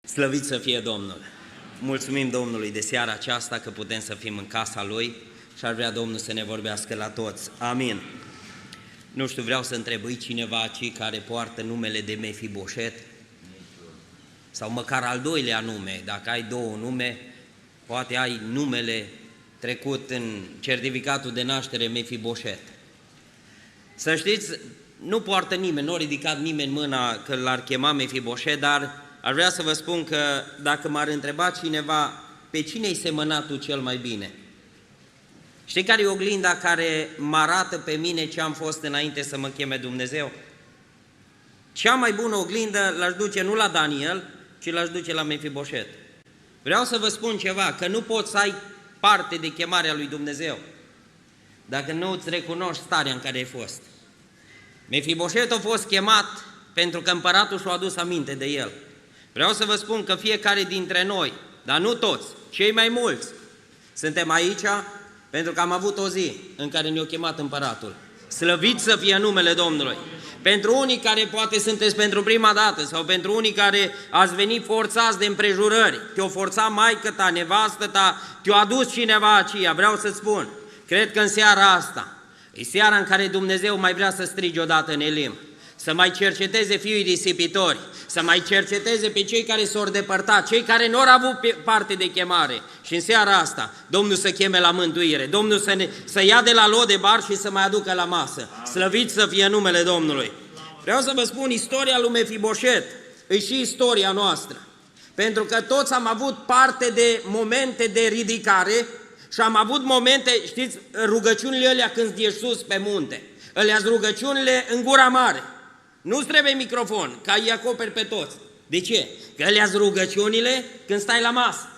Slăvit să fie Domnul! Mulțumim Domnului de seara aceasta că putem să fim în casa Lui și ar vrea Domnul să ne vorbească la toți. Amin! Nu știu, vreau să întreb, cineva aici care poartă numele de Mefiboset? Sau măcar al doilea nume, dacă ai două nume, poate ai numele trecut în certificatul de naștere Mefiboset. Să știți, nu poartă nimeni, nu a ridicat nimeni mâna că l-ar chema Mefiboset, dar ar vrea să vă spun că dacă m-ar întreba cineva pe cine-i semănatul cel mai bine, știi care e oglinda care mă arată pe mine ce am fost înainte să mă cheme Dumnezeu? Cea mai bună oglindă l-aș duce nu la Daniel, ci l-aș duce la Mefiboset. Vreau să vă spun ceva, că nu poți să ai parte de chemarea lui Dumnezeu dacă nu îți recunoști starea în care ai fost. Mefiboset a fost chemat pentru că împăratul și-a adus aminte de el. Vreau să vă spun că fiecare dintre noi, dar nu toți, cei mai mulți, suntem aici pentru că am avut o zi în care ne-a chemat împăratul. Slăvit să fie numele Domnului! Pentru unii care poate sunteți pentru prima dată sau pentru unii care ați venit forțați de împrejurări, te-o forța maică ta, nevastă ta, te-a adus cineva aceea, vreau să-ți spun, cred că în seara asta, e seara în care Dumnezeu mai vrea să strige odată în Elim, să mai cerceteze fiii risipitori, să mai cerceteze pe cei care s-au depărtat, cei care nu au avut parte de chemare. Și în seara asta, Domnul să cheme la mântuire, Domnul să ia de la Lodebar și să mai aducă la masă. Slăvit să fie numele Domnului! Vreau să vă spun, istoria lui Mefiboset e și istoria noastră. Pentru că toți am avut parte de momente de ridicare și am avut momente, știți, rugăciunile alea când ești sus pe munte. Alea-s rugăciunile în gura mare. Nu-ți trebuie microfon, ca îi acoperi pe toți. De ce? Că alea-s rugăciunile când stai la masă.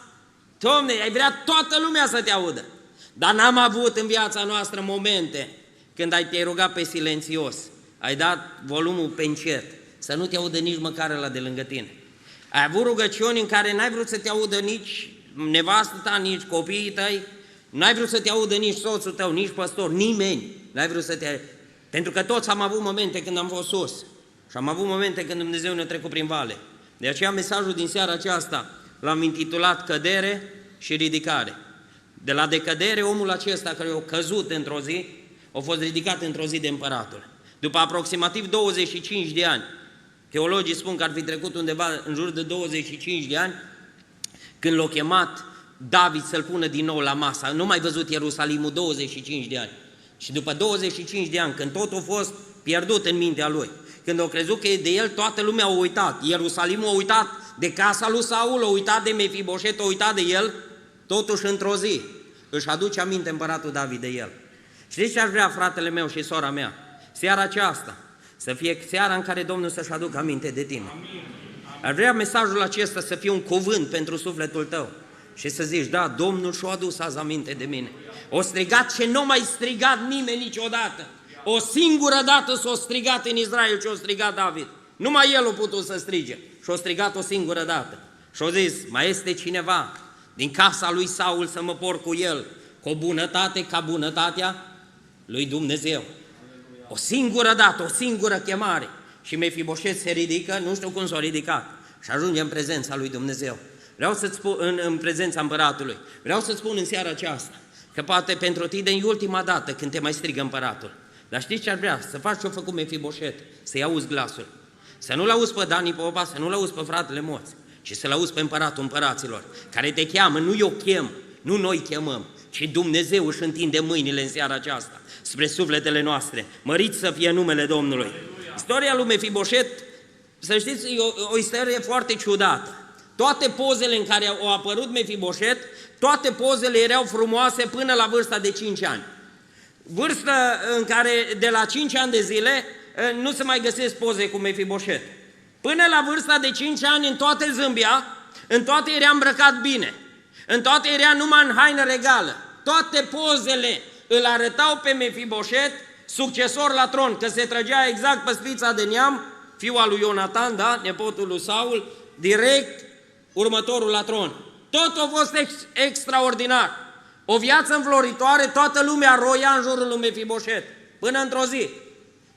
Dom'le, ai vrea toată lumea să te audă. Dar n-am avut în viața noastră momente când te-ai rugat pe silențios. Ai dat volumul pe încet, să nu te audă nici măcar ăla de lângă tine. Ai avut rugăciuni în care n-ai vrut să te audă nici nevastă ta, nici copiii tăi, n-ai vrut să te audă nici soțul tău, nici păstor, nimeni. N-ai vrut să te... Pentru că toți am avut momente când am fost sus și am avut momente când Dumnezeu ne-a trecut prin vale. De aceea mesajul din seara aceasta l-am intitulat Cădere și ridicare. De la decădere, omul acesta care a căzut într-o zi, a fost ridicat într-o zi de împăratul. După aproximativ 25 de ani, teologii spun că ar fi trecut undeva în jur de 25 de ani, când l-a chemat David să-l pună din nou la masă. Nu mai văzut Ierusalimul 25 de ani. Și după 25 de ani, când totul a fost pierdut în mintea lui, când au crezut că de el toată lumea a uitat, Ierusalimul a uitat de casa lui Saul, a uitat de Mefiboset, a uitat de el, totuși într-o zi își aduce aminte împăratul David de el. Știți ce aș vrea, fratele meu și sora mea? Seara aceasta să fie seara în care Domnul să-și aducă aminte de tine. Aș vrea mesajul acesta să fie un cuvânt pentru sufletul tău și să zici, da, Domnul și-a adus azi aminte de mine. O strigat ce nu mai strigat nimeni niciodată. O singură dată s-a strigat în Israel ce o strigat David. Numai el a putut să strige și o strigat o singură dată. Și a zis, mai este cineva din casa lui Saul să mă porc cu el, cu o bunătate ca bunătatea lui Dumnezeu. O singură dată, o singură chemare. Și Mefiboset se ridică, nu știu cum s-a ridicat, și ajunge în prezența lui Dumnezeu. Vreau să-ți spun, în prezența împăratului, vreau să-ți spun în seara aceasta, că poate pentru tine e ultima dată când te mai strigă împăratul. Dar știți ce ar vrea? Să faci ce-a făcut Mefiboset, să-i auzi glasul. Să nu-l auzi pe Dani Popa, să nu-l auzi pe fratele Moț, ci să-l auzi pe împăratul împăraților, care te cheamă, nu eu chem, nu noi chemăm, ci Dumnezeu își întinde mâinile în seara aceasta spre sufletele noastre. Mărit să fie numele Domnului. Istoria lui Mefiboset, să știți, e o istorie foarte ciudată. Toate pozele în care au apărut Mefiboset, toate pozele erau frumoase până la vârsta de 5 ani. Vârstă în care de la 5 ani de zile nu se mai găsesc poze cu Mefiboset. Până la vârsta de 5 ani în toate zâmbia, în toate era îmbrăcat bine, în toate era numai în haină regală. Toate pozele îl arătau pe Mefiboset succesor la tron, că se trăgea exact pe sfița de neam, fiul al lui Ionatan, da, nepotul lui Saul, direct următorul la tron. Tot a fost extraordinar. O viață înfloritoare, toată lumea roia în jurul lui Mefiboset, până într-o zi.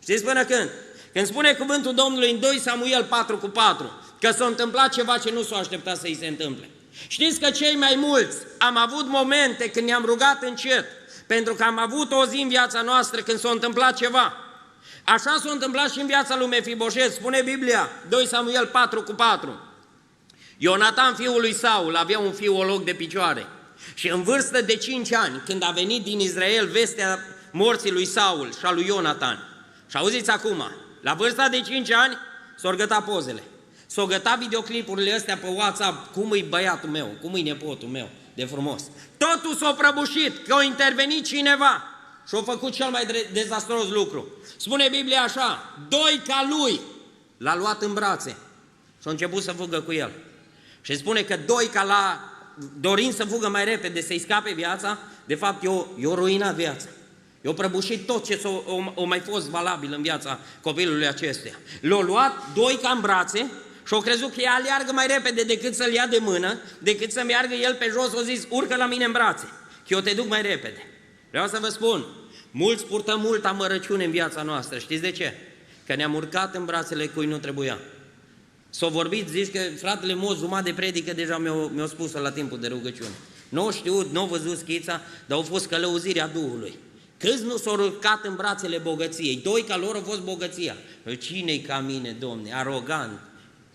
Știți până când? Când spune cuvântul Domnului în 2 Samuel 4:4, că s-a întâmplat ceva ce nu s-a așteptat să-i se întâmple. Știți că cei mai mulți am avut momente când ne-am rugat încet, pentru că am avut o zi în viața noastră când s-a întâmplat ceva. Așa s-a întâmplat și în viața lui Mefiboset, spune Biblia, 2 Samuel 4:4. Ionatan, fiul lui Saul, avea un fiu olog de picioare și în vârstă de 5 ani, când a venit din Israel vestea morții lui Saul și a lui Ionatan. Și auziți acum, la vârsta de 5 ani s-au gătat pozele, s-au gătat videoclipurile astea pe WhatsApp, cum e băiatul meu, cum e nepotul meu, de frumos. Totul s-a prăbușit, că a intervenit cineva și a făcut cel mai dezastruos lucru. Spune Biblia așa, 2 ca lui l-a luat în brațe și a început să fugă cu el. Și spune că 2 ca l-a dorind să fugă mai repede, să-i scape viața, de fapt i-a ruinat viața. I-a prăbușit tot ce a mai fost valabil în viața copilului acestuia. L-a luat 2 ca în brațe și au crezut că ea aleargă mai repede decât să-l ia de mână, decât să meargă el pe jos, o zis, urcă la mine în brațe, că eu te duc mai repede. Vreau să vă spun, mulți purtăm multă amărăciune în viața noastră, știți de ce? Că ne-am urcat în brațele cui nu trebuia. S-a vorbit, zici că fratele Moț, jumătate de predică deja mi-a spus-o la timpul de rugăciune. Nu știut, nu văzut schița, dar au fost călăuzirea Duhului. Câți nu s-au urcat în brațele bogăției? 2 ca lor a fost bogăția. Cine-i ca mine, Domne? Arogant,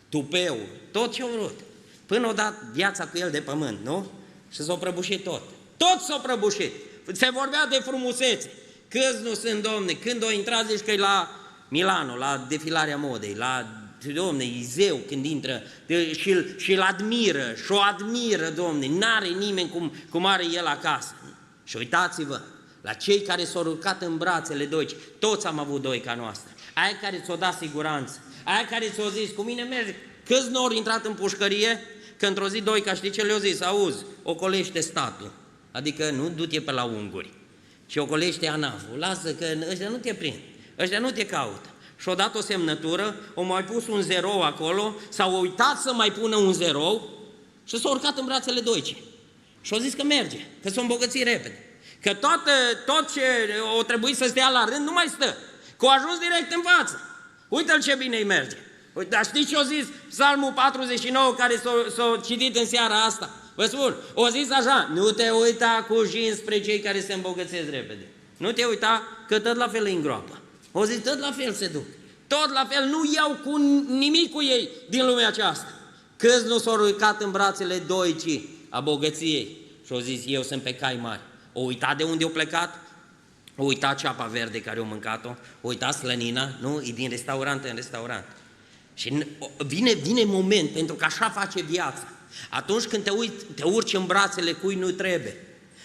tupeu, tot ce-au vrut. Până o dat viața cu el de pământ, nu? Și s-a prăbușit tot. Tot s-a prăbușit. Se vorbea de frumusețe. Câți nu sunt, Domne? Când o intrat, zici că e la Milano, la defilarea modei, la, Domne, e zeu când intră și îl admiră, și o admiră, Domne, n-are nimeni cum are el acasă. Și uitați-vă, la cei care s-au urcat în brațele doici, toți am avut 2 ca noastră. Aia care ți-o dat siguranță, aia care ți-o zis, cu mine merge. Câți nu au intrat în pușcărie, că într-o zi 2 ca știi ce le-au zis, auzi, ocolește statul, adică nu du-te pe la unguri, ci ocolește ANAF-ul, lasă că ăștia nu te prind, ăștia nu te caută. Și-au dat o semnătură, au mai pus un 0 acolo, s-au uitat să mai pună un 0 și s-au urcat în brațele doicii. Și-au zis că merge, că s-au îmbogățit repede. Că tot ce o trebuie să stea la rând nu mai stă, că a ajuns direct în față. Uite-l ce bine îi merge. Dar știți ce a zis Psalmul 49 care s-a citit în seara asta? Vă spun, o zis așa, nu te uita cu jin spre cei care se îmbogățesc repede. Nu te uita că tot la fel îi îngroapă. O zis, tot la fel se duc. Tot la fel, nu iau cu nimic cu ei din lumea aceasta. Câți nu s-au urcat în brațele doicii a bogăției și au zis, eu sunt pe cai mari. O uitat de unde au plecat, o uitat ceapa verde care au mâncat-o, o uitat slănina, nu? E din restaurant în restaurant. Și vine moment, pentru că așa face viața. Atunci când te urci în brațele cui nu trebuie,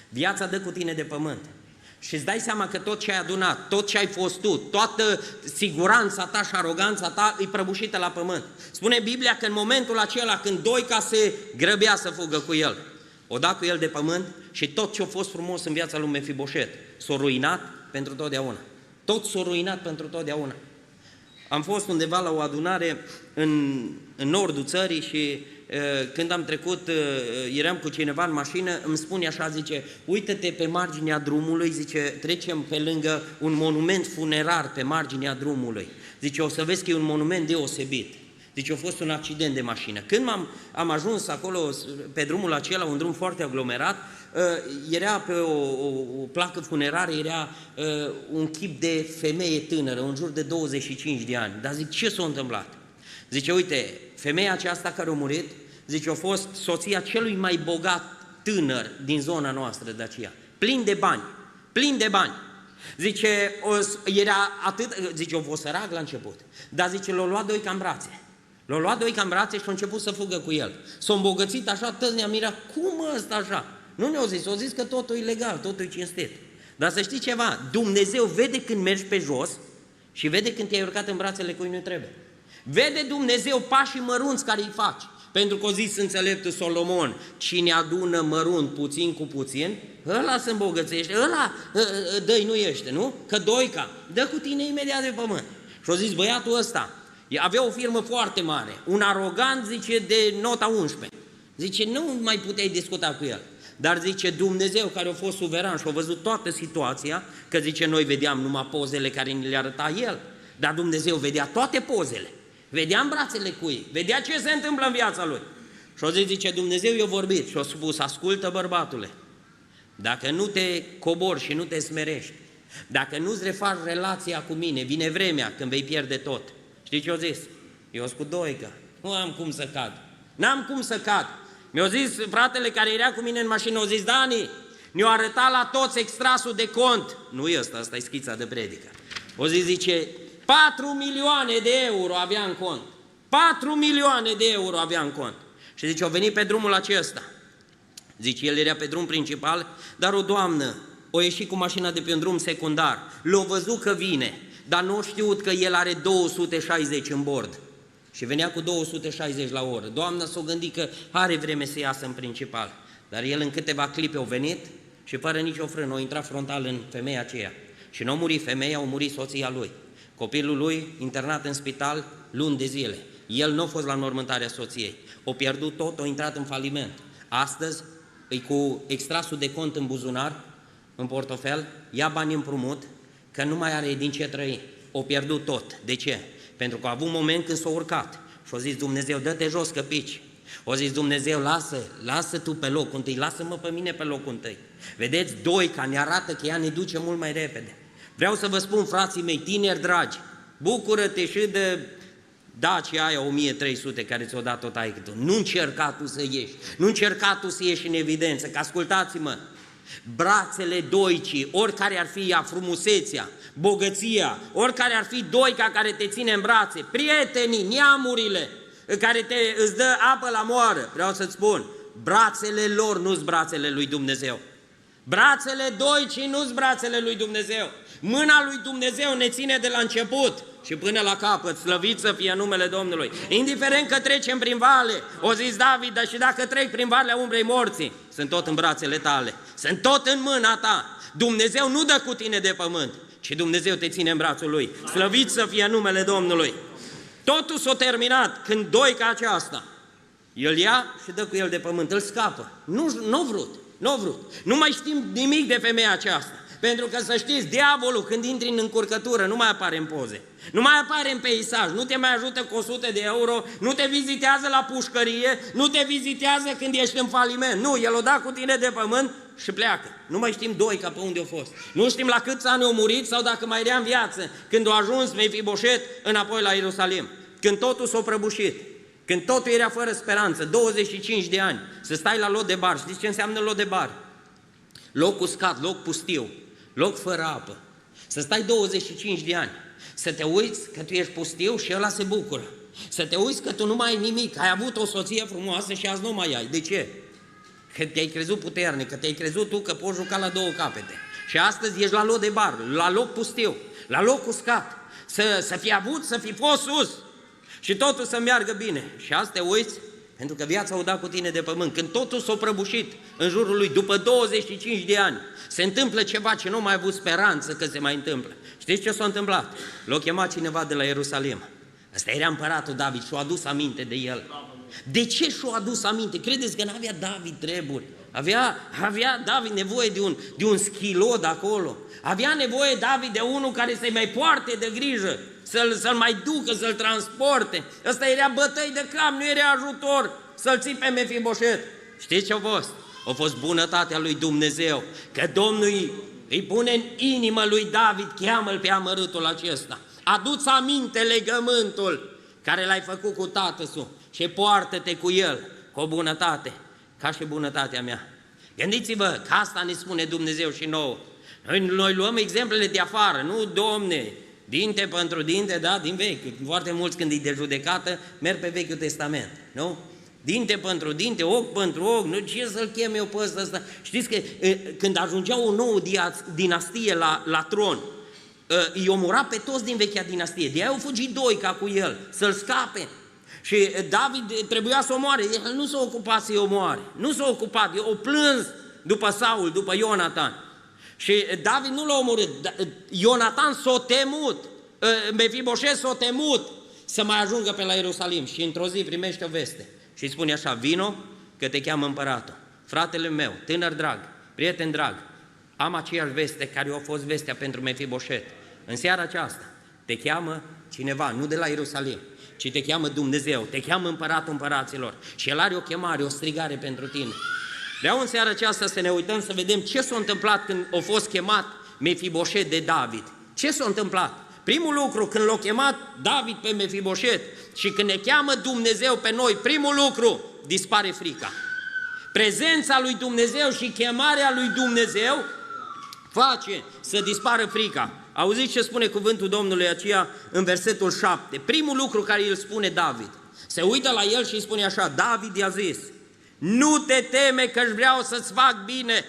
viața dă cu tine de pământ. Și îți dai seama că tot ce ai adunat, tot ce ai fost tu, toată siguranța ta și aroganța ta e prăbușită la pământ. Spune Biblia că în momentul acela când 2 ca se grăbea să fugă cu el, o da cu el de pământ și tot ce a fost frumos în viața lui Mefiboset s-a ruinat pentru totdeauna. Tot s-a ruinat pentru totdeauna. Am fost undeva la o adunare în nordul țării și când am trecut, eram cu cineva în mașină, îmi spune așa, zice, uită-te pe marginea drumului, zice, trecem pe lângă un monument funerar pe marginea drumului. Zice, o să vezi că e un monument deosebit. Zice, a fost un accident de mașină. Când am ajuns acolo, pe drumul acela, un drum foarte aglomerat, era pe o placă funerară, era un chip de femeie tânără, în jur de 25 de ani. Dar zic, ce s-a întâmplat? Zice, uite, femeia aceasta care a murit, zice, a fost soția celui mai bogat tânăr din zona noastră de aceea. Plin de bani, plin de bani. Zice, era atât, zice, o fost sărac la început, dar zice, l-au luat 2 ca în brațe. L-au luat 2 ca în brațe și au început să fugă cu el. S-au îmbogățit așa, toți ne-am mirat, cum ăsta așa? Nu ne-au zis, au zis că totul e legal, totul e cinstit. Dar să știi ceva, Dumnezeu vede când mergi pe jos și vede când te-ai urcat în brațele cui nu trebuie. Vede Dumnezeu pașii mărunți care îi faci. Pentru că o zis înțeleptul Solomon, cine adună mărunt puțin cu puțin, ăla se îmbogățește, ăla dăinuiește, nu? Că 2 ca, dă cu tine imediat de pământ. Și o zis, băiatul ăsta avea o firmă foarte mare, un arogant, zice, de nota 11. Zice, nu mai puteai discuta cu el. Dar zice, Dumnezeu care a fost suveran și a văzut toată situația, că zice, noi vedeam numai pozele care ni le arăta el, dar Dumnezeu vedea toate pozele. vedea în brațele cui, vedea ce se întâmplă în viața lui. Și o zi zice, Dumnezeu i-a vorbit și a spus, ascultă bărbatule, dacă nu te cobori și nu te smerești, dacă nu-ți refaci relația cu mine, vine vremea când vei pierde tot. Știi ce a zis? Eu sunt cu doică, nu am cum să cad, n-am cum să cad. Mi-a zis fratele care era cu mine în mașină, a zis, Dani, ne-a arătat la toți extrasul de cont. Nu e ăsta, asta e schița de predică. O zi zice, 4 milioane de euro avea în cont. 4 milioane de euro avea în cont. Și zice, au venit pe drumul acesta. Zice, el era pe drum principal, dar o doamnă o ieșit cu mașina de pe un drum secundar. L-a văzut că vine, dar nu a știut că el are 260 în bord. Și venea cu 260 la oră. Doamna s-a gândit că are vreme să iasă în principal. Dar el în câteva clipe a venit și fără nicio frână a intrat frontal în femeia aceea. Și nu a murit femeia, a murit soția lui. Copilul lui internat în spital luni de zile. El nu a fost la înmormântarea soției. O pierdut tot, a intrat în faliment. Astăzi e cu extrasul de cont în buzunar, în portofel, ia bani împrumut, că nu mai are din ce trăi. O pierdut tot. De ce? Pentru că a avut un moment când s-a urcat și a zis, Dumnezeu, dă-te jos că pici. O zis, Dumnezeu, lasă tu pe locul întâi, lasă-mă pe mine pe locul întâi. Vedeți, Doica ne arată că ea ne duce mult mai repede. Vreau să vă spun, frații mei, tineri dragi, bucură-te și de Dacia aia 1300 care ți-o dat tot aici. Nu încerca tu să ieși, nu încerca tu să ieși în evidență, că ascultați-mă, brațele Doicii, oricare ar fi ea, frumusețea, bogăția, oricare ar fi Doica care te ține în brațe, prietenii, neamurile, care îți dă apă la moară, vreau să-ți spun, brațele lor nu-s brațele lui Dumnezeu. Brațele Doicii nu-s brațele lui Dumnezeu. Mâna lui Dumnezeu ne ține de la început și până la capăt, slăvit să fie numele Domnului. Indiferent că trecem prin vale, o zis David, dar și dacă trec prin valea umbrei morții, sunt tot în brațele tale, sunt tot în mâna ta. Dumnezeu nu dă cu tine de pământ, ci Dumnezeu te ține în brațul lui. Slăvit să fie numele Domnului. Totul s-a terminat când Doica aceasta, el ia și dă cu el de pământ, îl scapă. Nu vrut. Nu mai știm nimic de femeia aceasta. Pentru că să știți, diavolul când intri în încurcătură nu mai apare în poze, nu mai apare în peisaj, nu te mai ajută cu 100 de euro, nu te vizitează la pușcărie, nu te vizitează când ești în faliment. Nu, el o da cu tine de pământ și pleacă. Nu mai știm Doica pe unde a fost. Nu știm la câți ani a murit sau dacă mai era în viață când a ajuns Mefiboset înapoi la Ierusalim. Când totul s-a prăbușit, când totul era fără speranță, 25 de ani, să stai la lot de bar. Știți ce înseamnă lot de bar? Loc uscat, loc pustiu, loc fără apă. Să stai 25 de ani, să te uiți că tu ești pustiu și ăla se bucură. Să te uiți că tu nu mai ai nimic, ai avut o soție frumoasă și azi nu mai ai. De ce? Că te-ai crezut puternic, că te-ai crezut tu că poți juca la două capete. Și astăzi ești la loc de bar, la loc pustiu, la loc uscat. Să fi avut, să fi fost sus și totul să meargă bine. Și azi te uiți, pentru că viața o da cu tine de pământ. Când totul s-a prăbușit în jurul lui, după 25 de ani, se întâmplă ceva ce nu mai avut speranță că se mai întâmplă. Știți ce s-a întâmplat? L-a chemat cineva de la Ierusalim. Ăsta era împăratul David și-a adus aminte de el. De ce și-a adus aminte? Credeți că n-avea David treburi? Avea David nevoie de un schilod acolo. Avea nevoie David de unul care să-i mai poarte de grijă, să-l mai ducă, să-l transporte. Ăsta era bătăi de cap, nu era ajutor să-l ții pe Mefiboset. Știți ce a fost? A fost bunătatea lui Dumnezeu, că Domnul îi pune în inimă lui David, cheamă-l pe amărâtul acesta. Adu-ți aminte legământul care l-ai făcut cu tatăl și poartă-te cu el, cu o bunătate, ca și bunătatea mea. Gândiți-vă că asta ne spune Dumnezeu și nouă. Noi luăm exemplele de afară, nu, Domne, dinte pentru dinte, da, din vechi. Foarte mulți când e de judecată merg pe Vechiul Testament, nu? Dinte pentru dinte, ochi pentru ochi, nu, ce să-l chem eu pe ăsta? Știți că când ajungea o nouă dinastie la tron, îi omora pe toți din vechea dinastie, de aia au fugit Doica cu el, să-l scape. Și David trebuia să omoare, el nu s-a ocupat să-i omoare, nu s-a ocupat, o plâns după Saul, după Ionatan. Și David nu l-a omorât, Ionatan s-a temut, Mefiboset s-a temut să mai ajungă pe la Ierusalim și într-o zi primește o veste și îi spune așa, vino că te cheamă împăratul. Fratele meu, tânăr drag, prieten drag, am aceeași veste care a fost vestea pentru Mefiboset. În seara aceasta te cheamă cineva, nu de la Ierusalim, ci te cheamă Dumnezeu, te cheamă Împăratul Împăraților și El are o chemare, o strigare pentru tine. Vreau în seara aceasta să ne uităm să vedem ce s-a întâmplat când a fost chemat Mefiboset de David. Ce s-a întâmplat? Primul lucru, când l-a chemat David pe Mefiboset și când ne cheamă Dumnezeu pe noi, primul lucru, dispare frica. Prezența lui Dumnezeu și chemarea lui Dumnezeu face să dispară frica. Auziți ce spune cuvântul Domnului aceea în versetul 7. Primul lucru care îl spune David. Se uită la el și îi spune așa, David i-a zis, nu te teme că-și vreau să-ți fac bine.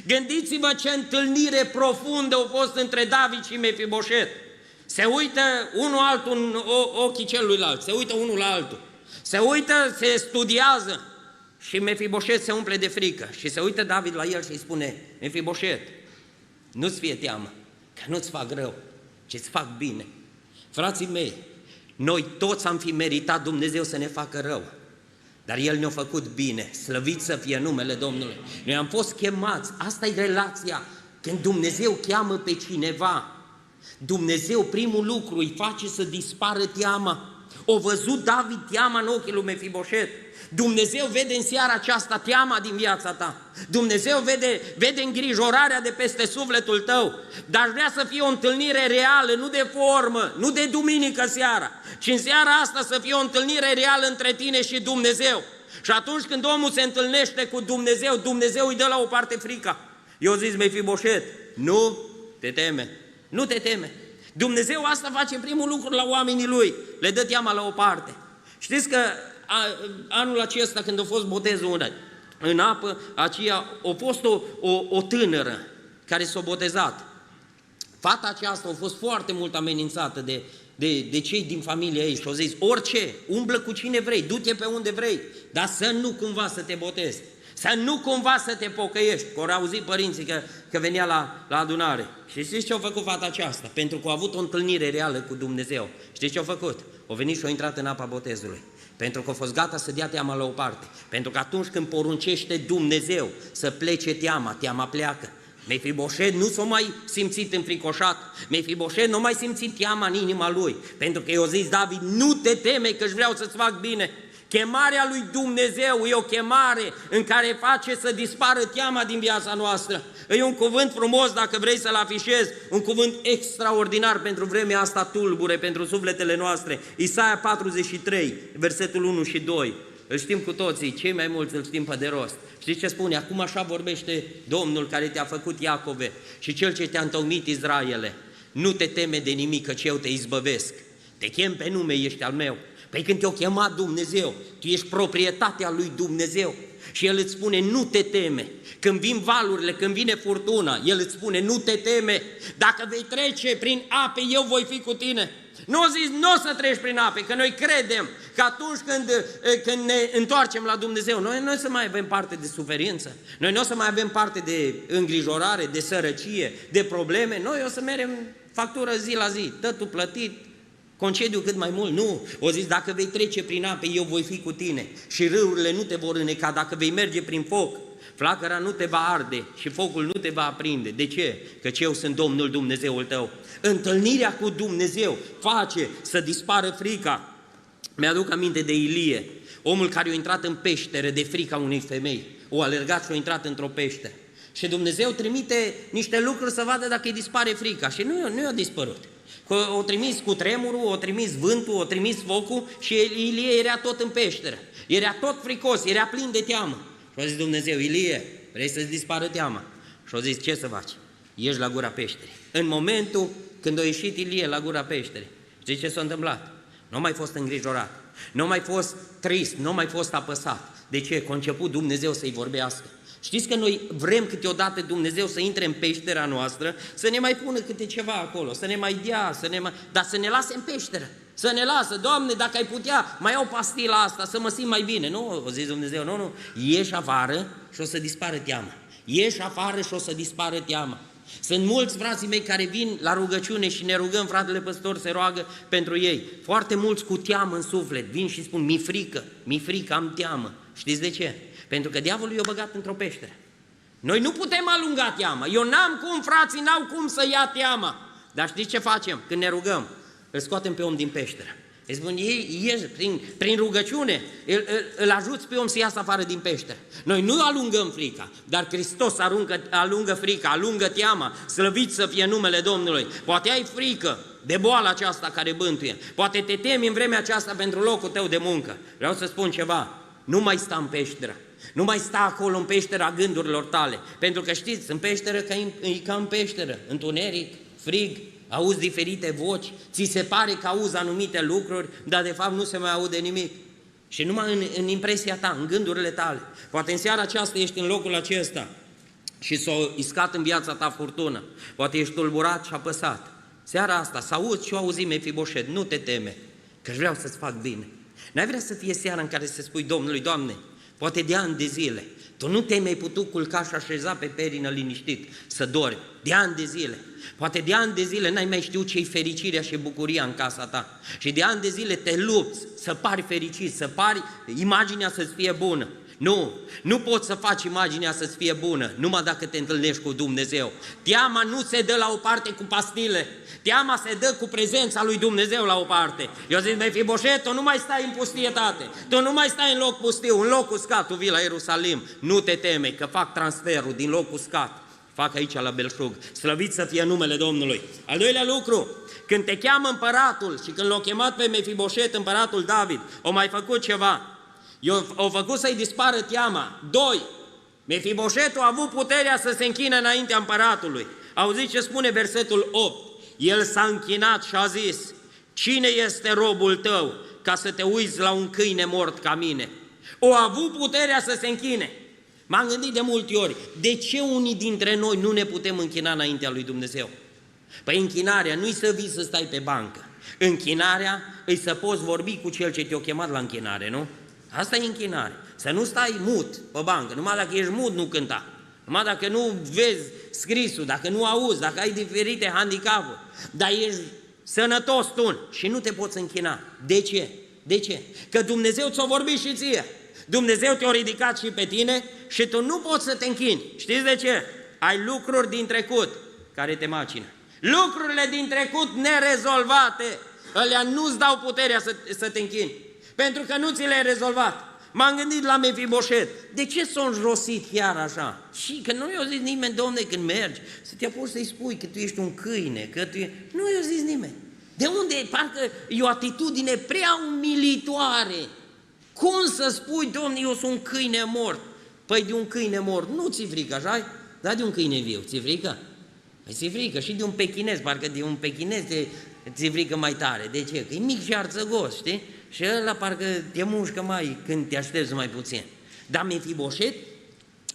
Gândiți-vă ce întâlnire profundă a fost între David și Mefiboset. Se uită unul altul în ochii celuilalt, se uită unul la altul. Se uită, se studiază și Mefiboset se umple de frică. Și se uită David la el și îi spune, Mefiboset, nu-ți fie teamă, că nu-ți fac rău, ci-ți fac bine. Frații mei, noi toți am fi meritat Dumnezeu să ne facă rău, dar El ne-a făcut bine, slăvit să fie numele Domnului. Noi am fost chemați, asta e relația, când Dumnezeu cheamă pe cineva, Dumnezeu primul lucru îi face să dispară teama. O văzut David teama în ochii lui Mefiboset. Dumnezeu vede în seara aceasta teama din viața ta. Dumnezeu vede îngrijorarea de peste sufletul tău. Dar vrea să fie o întâlnire reală, nu de formă, nu de duminică seara, ci în seara asta să fie o întâlnire reală între tine și Dumnezeu. Și atunci când omul se întâlnește cu Dumnezeu, Dumnezeu îi dă la o parte frica. Eu zis Mefiboset, nu te teme, nu te teme. Dumnezeu asta face primul lucru la oamenii Lui, le dă teama la o parte. Știți că anul acesta când a fost botezul în apă, aceea a fost o tânără care s-a botezat. Fata aceasta a fost foarte mult amenințată de cei din familia ei și au zis, orice, umblă cu cine vrei, du-te pe unde vrei, dar să nu cumva să te botezi, să nu cumva să te pocăiești. Că au auzit părinții că venea la adunare. Și știți ce a făcut fata aceasta? Pentru că a avut o întâlnire reală cu Dumnezeu. Știți ce a făcut? A venit și a intrat în apa botezului. Pentru că a fost gata să dea teama la o parte. Pentru că atunci când poruncește Dumnezeu să plece teama, teama pleacă. Mefiboset nu s-a mai simțit înfricoșat, Mefiboset nu a mai simțit teama în inima lui, pentru că i-a zis David, nu te teme că-și vreau să-ți fac bine. Chemarea lui Dumnezeu e o chemare în care face să dispară teama din viața noastră. E un cuvânt frumos, dacă vrei să-l afișezi, un cuvânt extraordinar pentru vremea asta tulbure, pentru sufletele noastre. Isaia 43, versetul 1 și 2. Îl știm cu toții, cei mai mulți îl știm pe de rost. Știți ce spune? Acum așa vorbește Domnul care te-a făcut Iacove și Cel ce te-a întocmit Israele. Nu te teme de nimic, căci eu te izbăvesc. Te chem pe nume, ești al meu. Păi când te-a chemat Dumnezeu, tu ești proprietatea lui Dumnezeu și El îți spune, nu te teme. Când vin valurile, când vine furtuna, El îți spune, nu te teme. Dacă vei trece prin ape, eu voi fi cu tine. Nu o zis, nu o să treci prin ape, că noi credem că atunci când ne întoarcem la Dumnezeu, noi nu o să mai avem parte de suferință, noi nu o să mai avem parte de îngrijorare, de sărăcie, de probleme, noi o să mergem factură zi la zi, tătul plătit, concediu cât mai mult. Nu, o zis, dacă vei trece prin ape, eu voi fi cu tine și râurile nu te vor îneca, dacă vei merge prin foc, flacăra nu te va arde și focul nu te va aprinde. De ce? Căci eu sunt Domnul Dumnezeul tău. Întâlnirea cu Dumnezeu face să dispară frica. Mi-aduc aminte de Ilie, omul care a intrat în peșteră de frica unei femei. O alergat și a intrat într-o peșteră. Și Dumnezeu trimite niște lucruri să vadă dacă îi dispare frica. Și nu i-a dispărut. O trimis cu tremurul, o trimis vântul, o trimis focul și Ilie era tot în peșteră. Era tot fricos, era plin de teamă. Și a zis Dumnezeu, Ilie, vrei să-ți dispară teama? Și a zis, ce să faci? Ieși la gura peșterii. În momentul când a ieșit Ilie la gura peșterii, știți ce s-a întâmplat? Nu a mai fost îngrijorat, nu a mai fost trist, nu a mai fost apăsat. De ce? Că a început Dumnezeu să-i vorbească. Știți că noi vrem câteodată Dumnezeu să intre în peștera noastră, să ne mai pună câte ceva acolo, să ne mai dea, dar să ne lase în peșteră, să ne lasă, Doamne, dacă ai putea, mai iau pastila asta, să mă simt mai bine. Nu, o zis Dumnezeu, nu, ieși afară și o să dispară teama. Ieși afară și o să dispară teama. Sunt mulți frații mei care vin la rugăciune și ne rugăm, fratele păstor se roagă pentru ei. Foarte mulți cu teamă în suflet vin și spun, mi-e frică, am teamă. Știți de ce? Pentru că diavolul i-a băgat într-o peșteră. Noi nu putem alunga teama. Eu n-am cum, frații, n-au cum să ia teama. Dar știți ce facem? Când ne rugăm, îl scoatem pe om din peșteră. Îi spun, prin rugăciune îl ajuți pe om să iasă afară din peșteră. Noi nu alungăm frica, dar Hristos alungă frica, alungă teama, slăvit să fie numele Domnului. Poate ai frică de boala aceasta care bântuie, poate te temi în vremea aceasta pentru locul tău de muncă. Vreau să spun ceva, nu mai sta în peșteră, nu mai sta acolo în peștera gândurilor tale, pentru că știți, în peșteră e ca în peșteră, întuneric, frig, auzi diferite voci, ți se pare că auzi anumite lucruri, dar de fapt nu se mai aude nimic. Și numai în impresia ta, în gândurile tale. Poate în seara aceasta ești în locul acesta și s-a iscat în viața ta furtună. Poate ești tulburat și apăsat. Seara asta, să auzi și o auzi Mefiboșet, nu te teme, că vreau să-ți fac bine. N-ai vrea să fie seara în care să spui Domnului, Doamne, poate de ani de zile, Tu nu te-ai mai putut culca și așeza pe perină liniștit, să dormi, de ani de zile. Poate de ani de zile n-ai mai știut ce-i fericirea și bucuria în casa ta. Și de ani de zile te lupți să pari fericit, să pari imaginea să-ți fie bună. Nu poți să faci imaginea să-ți fie bună, numai dacă te întâlnești cu Dumnezeu. Teama nu se dă la o parte cu pastile, teama se dă cu prezența lui Dumnezeu la o parte. Eu zic, Mefiboșet, tu nu mai stai în pustietate, tu nu mai stai în loc pustiu, în loc uscat, tu vii la Ierusalim. Nu te teme, că fac transferul din loc uscat, fac aici la belșug. Slăvit să fie numele Domnului. Al doilea lucru, când te cheamă împăratul și când l-a chemat pe Mefiboșet împăratul David, o mai făcut ceva. Au făcut să-i dispară teama. 2. Mefiboșetul a avut puterea să se închine înaintea împăratului. Auziți ce spune versetul 8? El s-a închinat și a zis, cine este robul tău ca să te uiți la un câine mort ca mine? O avut puterea să se închine. M-am gândit de multe ori, de ce unii dintre noi nu ne putem închina înaintea lui Dumnezeu? Păi închinarea nu-i să vii să stai pe bancă. Închinarea îi să poți vorbi cu cel ce te-a chemat la închinare, nu? Asta e închinare. Să nu stai mut pe bancă, numai dacă ești mut nu cânta, numai dacă nu vezi scrisul, dacă nu auzi, dacă ai diferite handicapuri, dar ești sănătos tu și nu te poți închina. De ce? De ce? Că Dumnezeu ți-a vorbit și ție. Dumnezeu te-a ridicat și pe tine și tu nu poți să te închini. Știți de ce? Ai lucruri din trecut care te macină. Lucrurile din trecut nerezolvate, alea nu-ți dau puterea să te închini. Pentru că nu ți le-ai rezolvat. M-am gândit la Mefiboșet. De ce s-a înjosit chiar așa? Și că nu i-a zis nimeni, Domne, când mergi, să te apuci să-i spui că tu ești un câine, că tu nu i-a zis nimeni. De unde? Parcă e o atitudine prea umilitoare. Cum să spui, Domne, eu sunt un câine mort? Păi de un câine mort nu ți-i frică, așa? Dar de un câine viu, ți-i frică? Păi ți-i frică și de un pechinez, parcă de un pechinez ți-i frică mai tare. De ce? Că e mic și arțăgos, știi? Și ăla parcă te mușcă mai când te aștepți mai puțin. Dar Mefiboșet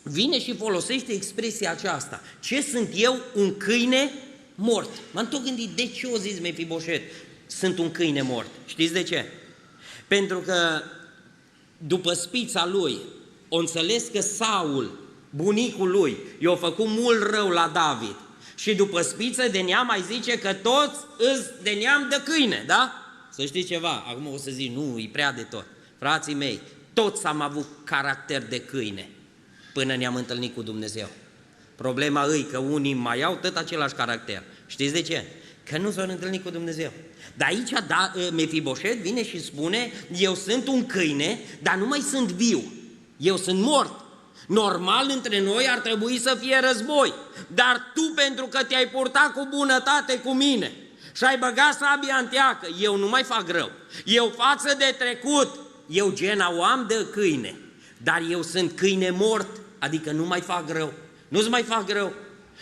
vine și folosește expresia aceasta. Ce sunt eu? Un câine mort. M-am tot gândit, de ce o zis Mefiboșet? Sunt un câine mort. Știți de ce? Pentru că după spița lui, o înțeles că Saul, bunicul lui, i-a făcut mult rău la David. Și după spiță de neam mai zice că toți îs de neam de câine, da? Să știi ceva, acum o să zic, nu, e prea de tot. Frații mei, toți am avut caracter de câine până ne-am întâlnit cu Dumnezeu. Problema e că unii mai au tot același caracter. Știți de ce? Că nu s-au întâlnit cu Dumnezeu. Dar aici Mefiboșet vine și spune, eu sunt un câine, dar nu mai sunt viu. Eu sunt mort. Normal, între noi ar trebui să fie război. Dar tu, pentru că te-ai purtat cu bunătate cu mine și ai băgat sabia în teacă, eu nu mai fac rău. Eu față de trecut, eu gena o am de câine, dar eu sunt câine mort, adică nu mai fac rău. Nu-ți mai fac rău.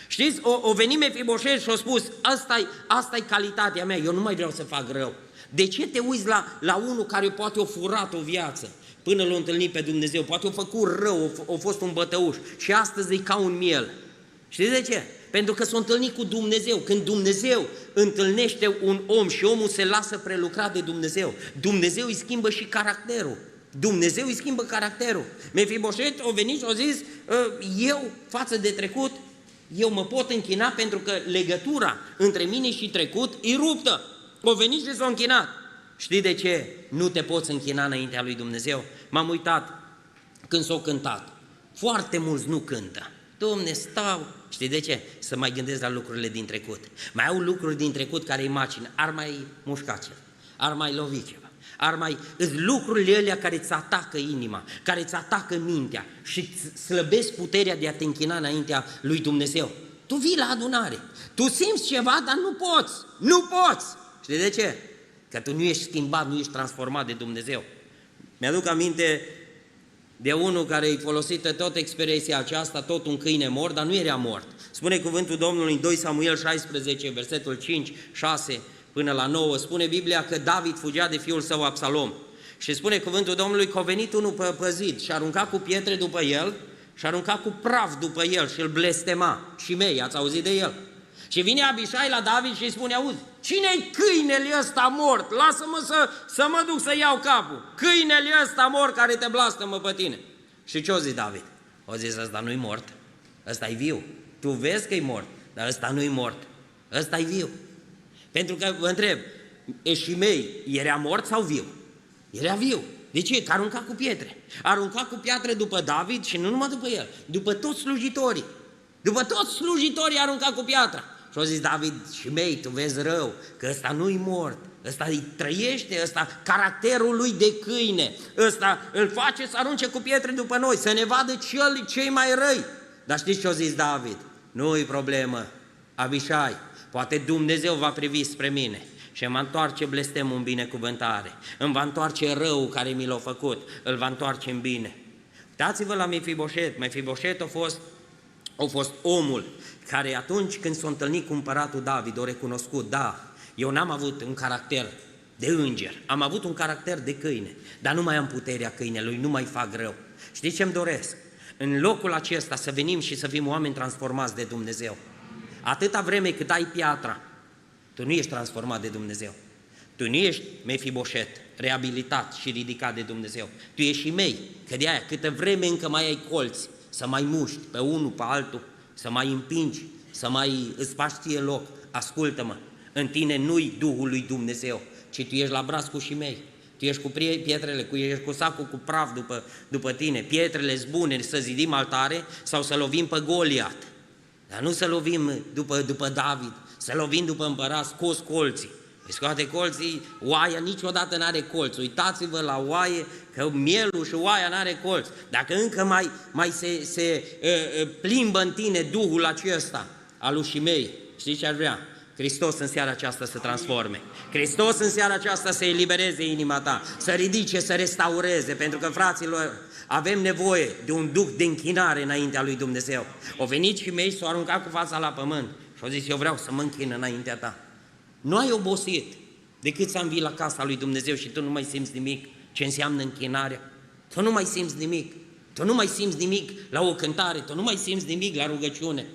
Știți, o veni Mefiboșet și a spus, asta-i calitatea mea, eu nu mai vreau să fac rău. De ce te uiți la unul care poate o furat o viață până l-a întâlnit pe Dumnezeu, poate o făcut rău, a fost un bătăuș și astăzi e ca un miel. Știți de ce? Pentru că s-a întâlnit cu Dumnezeu. Când Dumnezeu întâlnește un om și omul se lasă prelucrat de Dumnezeu, Dumnezeu îi schimbă și caracterul. Dumnezeu îi schimbă caracterul. Mefiboșet a venit și a zis, eu față de trecut, eu mă pot închina pentru că legătura între mine și trecut e ruptă. A venit și s-a închinat. Știi de ce nu te poți închina înaintea lui Dumnezeu? M-am uitat când s-au cântat. Foarte mulți nu cântă. Dom'le, stau. Știi de ce? Să mai gândesc la lucrurile din trecut. Mai au lucruri din trecut care îi macină. Ar mai mușca cel. ar mai lovi ceva. Îs lucrurile alea care îți atacă inima, care îți atacă mintea și îți slăbesc puterea de a te închina înaintea lui Dumnezeu. Tu vii la adunare, tu simți ceva, dar nu poți. Știi de ce? Că tu nu ești schimbat, nu ești transformat de Dumnezeu. Mi-aduc aminte de unul care îi folosită tot expresia aceasta, tot un câine mort, dar nu era mort. Spune cuvântul Domnului în 2 Samuel 16, versetul 5, 6 până la 9, spune Biblia că David fugea de fiul său Absalom. Și spune cuvântul Domnului că a venit unul pe zid și arunca cu pietre după el și arunca cu praf după el și îl blestema. Shimei, ați auzit de el? Și vine Abișai la David și îi spune, auzi, cine-i câinele ăsta mort? Lasă-mă să mă duc să iau capul. Câinele ăsta mort care te blastămă pe tine. Și ce-o zis David? O zis, ăsta nu-i mort, ăsta-i viu. Tu vezi că-i mort, dar ăsta nu-i mort, ăsta-i viu. Pentru că, vă întreb, Shimei era mort sau viu? Era viu. De ce? Că arunca cu pietre. Arunca cu piatre după David și nu numai după el, după toți slujitorii. După toți slujitorii arunca cu piatra. Și a zis David, Shimei, tu vezi rău, că ăsta nu-i mort, ăsta îi trăiește, ăsta caracterul lui de câine, ăsta îl face să arunce cu pietre după noi, să ne vadă cei mai răi. Dar știți ce a zis David? Nu-i problemă, Abișai, poate Dumnezeu va privi spre mine și îmi va întoarce blestemul în binecuvântare, îmi va întoarce răul care mi l-a făcut, îl va întoarce în bine. Uitați-vă la Mefiboset. Mefiboset a fost omul care atunci când s-a întâlnit cu împăratul David a recunoscut, da, eu n-am avut un caracter de înger, am avut un caracter de câine, dar nu mai am puterea câinelui, nu mai fac rău. Știți ce-mi doresc? În locul acesta să venim și să fim oameni transformați de Dumnezeu. Atâta vreme cât ai piatra, tu nu ești transformat de Dumnezeu. Tu nu ești Mefiboset, reabilitat și ridicat de Dumnezeu. Tu ești Shimei, că de aia câtă vreme încă mai ai colți, să mai muști pe unul, pe altul, să mai împingi, să mai îți faci ție loc. Ascultă-mă, în tine nu-i Duhul lui Dumnezeu, ci tu ești la braț cu Shimei. Tu ești cu pietrele, ești cu sacul cu praf după tine. Pietrele-s bune să zidim altare sau să lovim pe Goliat. Dar nu să lovim după David, să lovim după împărat, scos colții. Îi scoate colții, oaia niciodată n-are colți. Uitați-vă la oaie, că mielul și oaia n-are colți. Dacă încă mai se plimbă în tine Duhul acesta al lui Shimei, știți ce ar vrea? Hristos în seara aceasta să transforme. Hristos în seara aceasta să elibereze inima ta, să ridice, să restaureze, pentru că, fraților, avem nevoie de un duh de închinare înaintea lui Dumnezeu. O venit Shimei, s-o aruncat cu fața la pământ și o zis, eu vreau să mă închin înaintea ta. Nu ai obosit decât să învii la casa lui Dumnezeu și tu nu mai simți nimic ce înseamnă închinarea. Tu nu mai simți nimic. Tu nu mai simți nimic la o cântare, tu nu mai simți nimic la rugăciune.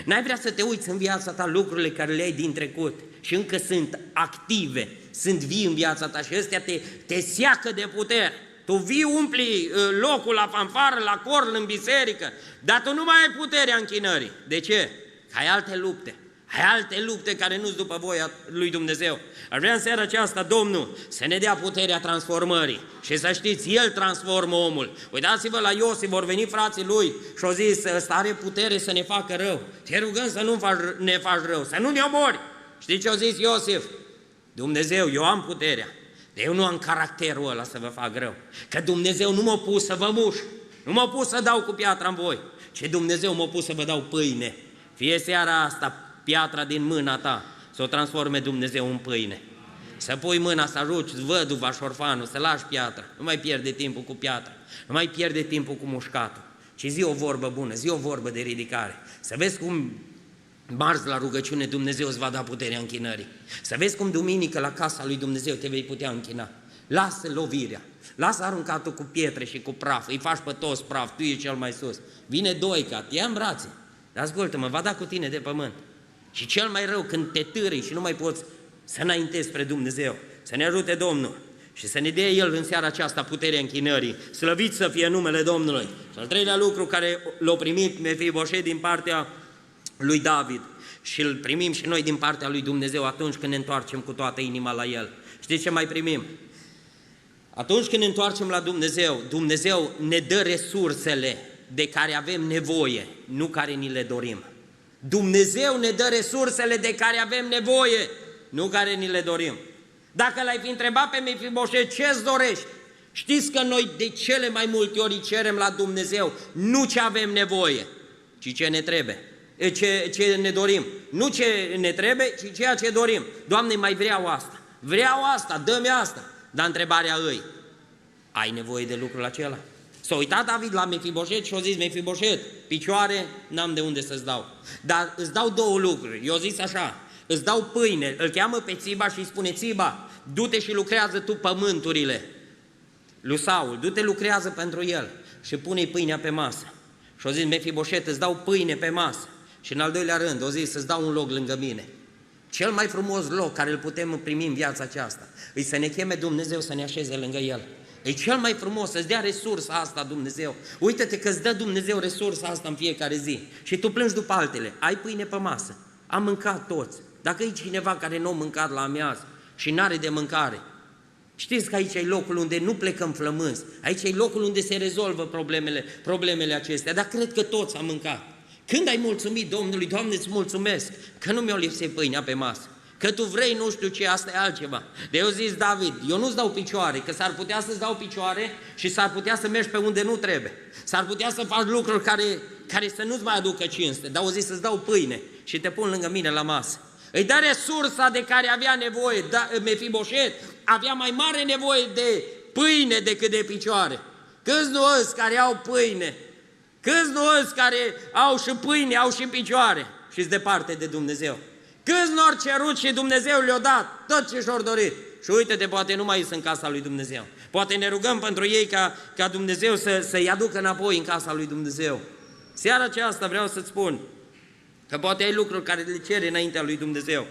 N-ai vrea să te uiți în viața ta lucrurile care le ai din trecut și încă sunt active, sunt vii în viața ta și ăstea te seacă de putere. Tu vii, umpli locul la fanfară, la corl, în biserică, dar tu nu mai ai puterea închinării. De ce? Că ai alte lupte. Ai alte lupte care nu-s după voia lui Dumnezeu. Ar vrea în seara aceasta Domnul să ne dea puterea transformării și să știți, El transformă omul. Uitați-vă la Iosif, vor veni frații lui și au zis, ăsta are putere să ne facă rău. Te rugăm să nu ne faci rău, să nu ne omori. Știți ce au zis Iosif? Dumnezeu, eu am puterea, dar eu nu am caracterul ăla să vă fac rău. Că Dumnezeu nu m-a pus să vă muș, nu m-a pus să dau cu piatra în voi, ci Dumnezeu m-a pus să vă dau pâine. Fie seara asta piatra din mâna ta să o transforme Dumnezeu în pâine. Să pui mâna să ajuți văduva și orfanul, să lași piatra. Nu mai pierde timpul cu piatra, nu mai pierde timpul cu mușcatul, ci zi o vorbă bună, zi o vorbă de ridicare. Să vezi cum marți la rugăciune Dumnezeu îți va da puterea închinării. Să vezi cum duminică la casa lui Dumnezeu te vei putea închina. Lasă lovirea, lasă aruncatul cu pietre și cu praf, îi faci pe toți praf, tu ești cel mai sus. Vine Doica, te ia în brațe, dar ascultă-mă, va da cu tine de pământ. Și cel mai rău, când te târâi și nu mai poți să înaintezi spre Dumnezeu, să ne ajute Domnul și să ne dea El în seara aceasta puterea închinării. Slăvit să fie numele Domnului. Și al treilea lucru care l-a primit Mefiboset din partea lui David și îl primim și noi din partea lui Dumnezeu atunci când ne întoarcem cu toată inima la El. Știți ce mai primim? Atunci când ne întoarcem la Dumnezeu, Dumnezeu ne dă resursele de care avem nevoie, nu care ni le dorim. Dumnezeu ne dă resursele de care avem nevoie, nu care ni le dorim. Dacă l-ai fi întrebat pe Mefiboset ce-ți dorești, știți că noi de cele mai multe ori cerem la Dumnezeu nu ce avem nevoie, ci ce ne trebuie, ce ne dorim. Nu ce ne trebuie, ci ceea ce dorim. Doamne, mai vreau asta, dă-mi asta. Dar întrebarea îi, ai nevoie de lucrul acela? S-a uitat David la Mefiboset și a zis, Mefiboset, picioare, n-am de unde să-ți dau. Dar îți dau două lucruri. Eu zis așa, îți dau pâine, îl cheamă pe Țiba și îi spune, Țiba, du-te și lucrează tu pământurile lui Saul, du-te lucrează pentru el și pune-i pâinea pe masă. Și a zis, Mefiboset, îți dau pâine pe masă. Și în al doilea rând, a zis, să-ți dau un loc lângă mine. Cel mai frumos loc care îl putem primi în viața aceasta, îi să ne cheme Dumnezeu să ne așeze lângă El. E cel mai frumos, să-ți dea resursa asta Dumnezeu. Uită-te că îți dă Dumnezeu resursa asta în fiecare zi și tu plângi după altele. Ai pâine pe masă, am mâncat toți. Dacă e cineva care nu a mâncat la amiază și n-are de mâncare, știți că aici e locul unde nu plecăm flămânzi, aici e locul unde se rezolvă problemele acestea, dar cred că toți am mâncat. Când ai mulțumit Domnului, Doamne, îți mulțumesc că nu mi-o lipsit pâinea pe masă, că Tu vrei nu știu ce, asta e altceva. De eu zis, David, eu nu-ți dau picioare, că s-ar putea să-ți dau picioare și s-ar putea să mergi pe unde nu trebuie. S-ar putea să faci lucruri care să nu-ți mai aducă cinste, dar eu zis să-ți dau pâine și te pun lângă mine la masă. Îi dă resursa de care avea nevoie. Mefiboset avea mai mare nevoie de pâine decât de picioare. Câți nu ăți care au pâine? Câți nu ăți care au și pâine, au și picioare și-s departe de Dumnezeu? Câți nu au cerut și Dumnezeu le-a dat tot ce și-au dorit? Și uite-te, poate nu mai sunt în casa lui Dumnezeu. Poate ne rugăm pentru ei ca Dumnezeu să-i aducă înapoi în casa lui Dumnezeu. Seara aceasta vreau să-ți spun că poate ai lucruri care le cere înaintea lui Dumnezeu.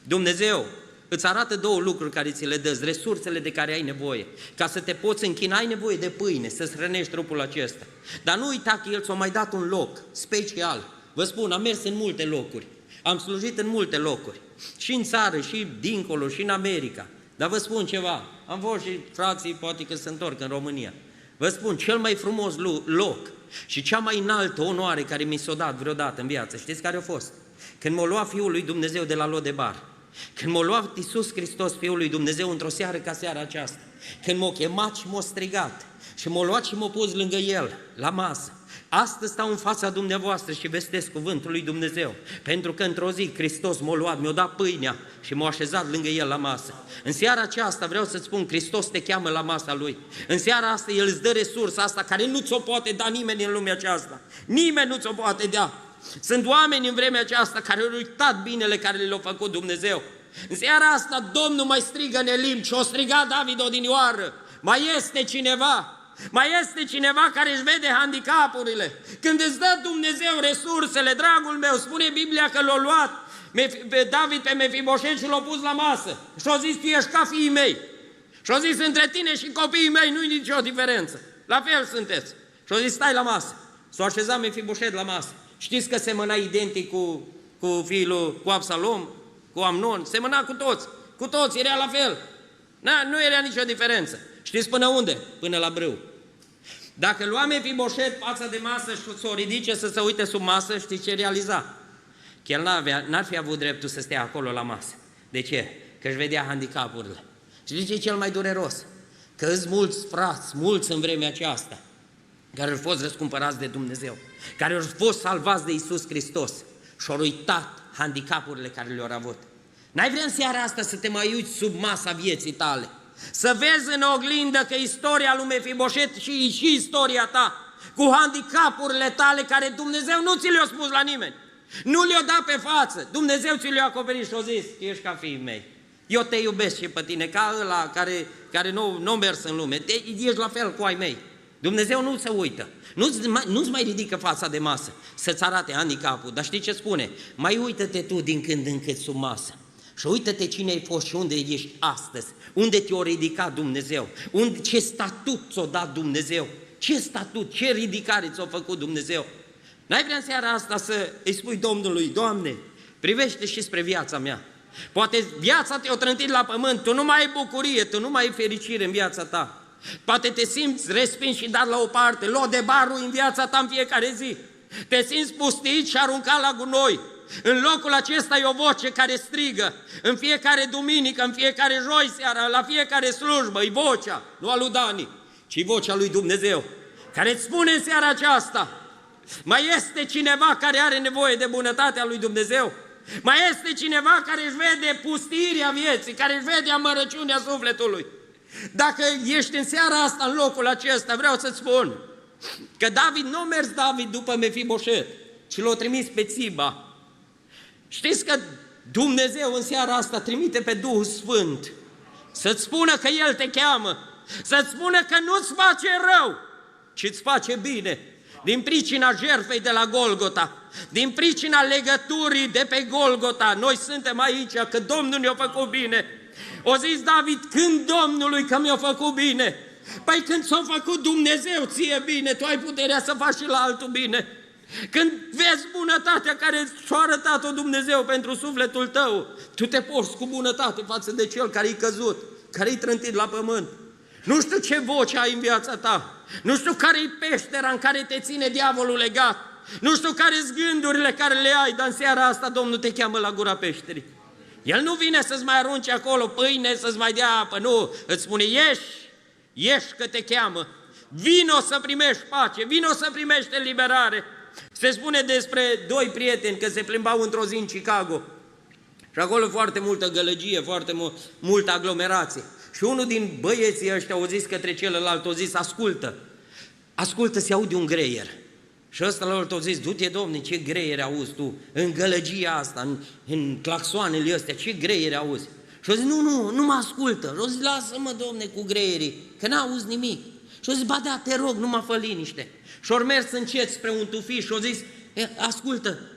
Dumnezeu îți arată două lucruri care ți le dă, resursele de care ai nevoie. Ca să te poți închina, ai nevoie de pâine, să-ți hrănești trupul acesta. Dar nu uita că El ți-a mai dat un loc special. Vă spun, am mers în multe locuri, am slujit în multe locuri, și în țară, și dincolo, și în America. Dar vă spun ceva, am fost și frații, poate că se întorc în România. Vă spun, cel mai frumos loc și cea mai înaltă onoare care mi s-a dat vreodată în viață, știți care a fost? Când m-a luat Fiul lui Dumnezeu de la Lodebar. Când m-a luat Iisus Hristos, Fiul lui Dumnezeu, într-o seară ca seara aceasta, când m-a chemat și m-a strigat și m-a luat și m-a pus lângă El, la masă. Astăzi stau în fața dumneavoastră și vestesc cuvântul lui Dumnezeu, pentru că într-o zi Hristos m-a luat, mi-a dat pâinea și m-a așezat lângă El la masă. În seara aceasta vreau să-ți spun, Hristos te cheamă la masa Lui. În seara asta El îți dă resursa asta care nu ți-o poate da nimeni în lumea aceasta. Nimeni nu ți-o poate da. Sunt oameni în vremea aceasta care au uitat binele care le-a făcut Dumnezeu. În seara asta Domnul mai strigă nelimp și o striga David odinioară. Mai este cineva? Mai este cineva care își vede handicapurile? Când îți dă Dumnezeu resursele, dragul meu, spune Biblia că l-a luat David pe Mefiboset și l-a pus la masă. Și a zis, tu ești ca fiii mei. Și a zis, între tine și copiii mei nu-i nicio diferență. La fel sunteți. Și a zis, stai la masă. S-a așezat Mefiboset la masă. Știți că semăna identic cu Absalom, cu Amnon, semăna cu toți. Cu toți, era la fel. Nu era nicio diferență. Știți până unde? Până la brâu. Dacă lua Mefiboset fața de masă și s-o ridice să se uite sub masă, știți ce realiza? Că el n-ar fi avut dreptul să stea acolo la masă. De ce? Că își vedea handicapurile. Știți ce e cel mai dureros? Că îți mulți frați, mulți în vremea aceasta, care au fost răscumpărați de Dumnezeu, care au fost salvați de Iisus Hristos și au uitat handicapurile care le-au avut. N-ai vrea în seara asta să te mai uiți sub masa vieții tale? Să vezi în oglindă că istoria lui Mefiboset și istoria ta, cu handicapurile tale care Dumnezeu nu ți le-a spus la nimeni, nu le-a dat pe față, Dumnezeu ți le-a acoperit și a zis, ești ca fiii mei, eu te iubesc și pe tine, ca ăla care nu mers în lume, ești la fel cu ai mei. Dumnezeu nu se uită, nu-ți mai ridică fața de masă să-ți arate handicapul, dar știi ce spune? Mai uită-te tu din când în când sub masă. Și uită-te cine ai fost și unde ești astăzi, unde te-a ridicat Dumnezeu, ce statut ți-a dat Dumnezeu, ce statut, ce ridicare ți-a făcut Dumnezeu. N-ai vrea în seara asta să îi spui Domnului, Doamne, privește și spre viața mea. Poate viața te-a trântit la pământ, tu nu mai ai bucurie, tu nu mai ai fericire în viața ta. Poate te simți respins și dat la o parte, Lodebarul în viața ta în fiecare zi. Te simți pustit și aruncat la gunoi. În locul acesta e o voce care strigă în fiecare duminică, în fiecare joi seara, la fiecare slujbă, e vocea, nu a lui Dani, ci vocea lui Dumnezeu, care îți spune în seara aceasta: mai este cineva care are nevoie de bunătatea lui Dumnezeu? Mai este cineva care își vede pustirea vieții, care își vede amărăciunea sufletului? Dacă ești în seara asta, în locul acesta, vreau să-ți spun că David, nu a mers David după Mefiboset, ci l-a trimis pe Țiba. Știți că Dumnezeu în seara asta trimite pe Duhul Sfânt să-ți spună că El te cheamă, să-ți spună că nu-ți face rău, ci îți face bine. Din pricina jertfei de la Golgota, din pricina legăturii de pe Golgota, noi suntem aici, că Domnul ne-a făcut bine. O zis David: când Domnului că mi-a făcut bine? Păi când ți-a făcut Dumnezeu ție bine, tu ai puterea să faci și la altul bine. Când vezi bunătatea care ți-a arătat-o Dumnezeu pentru sufletul tău, tu te porți cu bunătate față de cel care-i căzut, care-i trântit la pământ. Nu știu ce voce ai în viața ta, nu știu care-i peștera în care te ține diavolul legat, nu știu care-s gândurile care le ai, dar în seara asta Domnul te cheamă la gura peșterii. El nu vine să-ți mai arunce acolo pâine, să-ți mai dea apă, nu, îți spune: ieși că te cheamă, vino să primești pace, vino să primești eliberare. Se spune despre doi prieteni că se plimbau într-o zi în Chicago și acolo foarte multă gălăgie, foarte multă aglomerație. Și unul din băieții ăștia au zis către celălalt, au zis: ascultă, se aude un greier. Și ăsta la altul a zis: du-te, domne, ce greiere auzi tu, în gălăgia asta, în claxoanele astea, ce greiere auzi? Și a zis: nu mă ascultă. Și a zis: lasă-mă, domne, cu greierii, că n-auzi nimic. Și a zis: ba da, te rog, nu mă fă liniște. Și au mers încet spre un tufiș și a zis: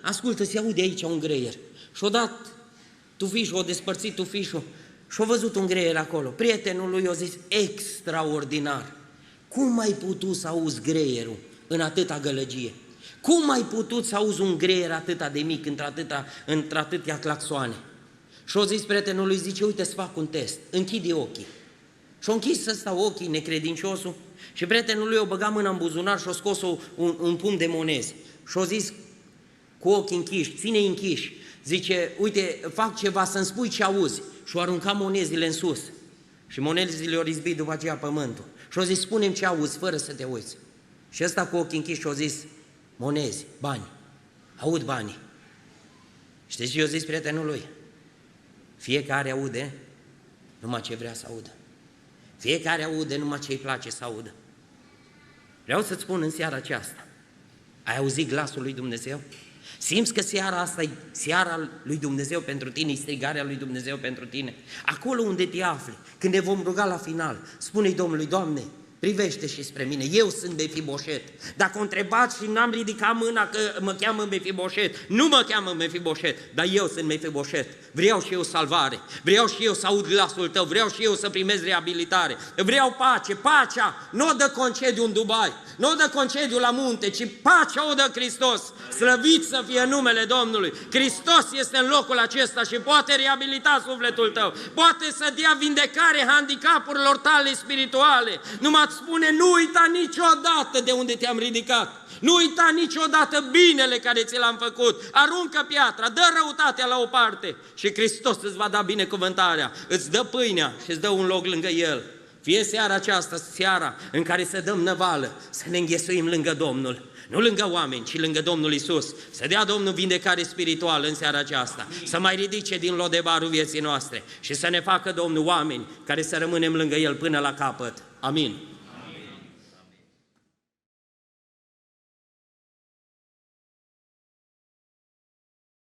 ascultă, se aude aici un greier. Și a dat tufișul, a despărțit tufișul și a văzut un greier acolo. Prietenul lui a zis: extraordinar, cum ai putut să auzi greierul în atâta gălăgie? Cum ai putut să auzi un greier atâta de mic într-atâtea claxoane? Și a zis prietenul lui, zice: uite, să fac un test, închide ochii. Și a închis ăsta ochii, necredinciosul, și prietenul lui a băgat mâna în buzunar și a scos un pumn de monezi. Și a zis cu ochii închiși, ține-i închiși, zice: uite, fac ceva, să-mi spui ce auzi. Și a aruncat monezile în sus. Și monezile au izbit după aceea pământul. Și a zis: spune-mi ce auzi, fără să te uiți. Și ăsta cu ochii închiși a zis: monezi, bani, aud banii. Știți ce i-a zis prietenul lui? Fiecare aude numai ce vrea să audă. Fiecare aude numai ce îi place să audă. Vreau să-ți spun în seara aceasta: ai auzit glasul lui Dumnezeu? Simți că seara asta e seara lui Dumnezeu pentru tine, e strigarea lui Dumnezeu pentru tine? Acolo unde te afli, când ne vom ruga la final, spune-i Domnului: Doamne, privește și spre mine, eu sunt Mefiboset. Dacă o întrebați și n-am ridicat mâna că mă cheamă Mefiboset, nu mă cheamă Mefiboset, dar eu sunt Mefiboset. Vreau și eu salvare, vreau și eu să aud glasul tău, vreau și eu să primez reabilitare, vreau pace. Pacea nu o dă concediu în Dubai, nu o dă concediu la munte, ci pacea o dă Hristos. Slăvit să fie numele Domnului. Hristos este în locul acesta și poate reabilita sufletul tău, poate să dea vindecare handicapurilor tale spirituale. Numai îți spune: nu uita niciodată de unde te-am ridicat, nu uita niciodată binele care ți l-am făcut, aruncă piatra, dă răutatea la o parte și Hristos îți va da binecuvântarea, îți dă pâinea și îți dă un loc lângă El. Fie seara aceasta seara în care să dăm năvală, să ne înghesuim lângă Domnul, nu lângă oameni, ci lângă Domnul Iisus. Să dea Domnul vindecare spirituală în seara aceasta, să mai ridice din lodebarul vieții noastre și să ne facă Domnul oameni care să rămânem lângă El până la capăt. Amin.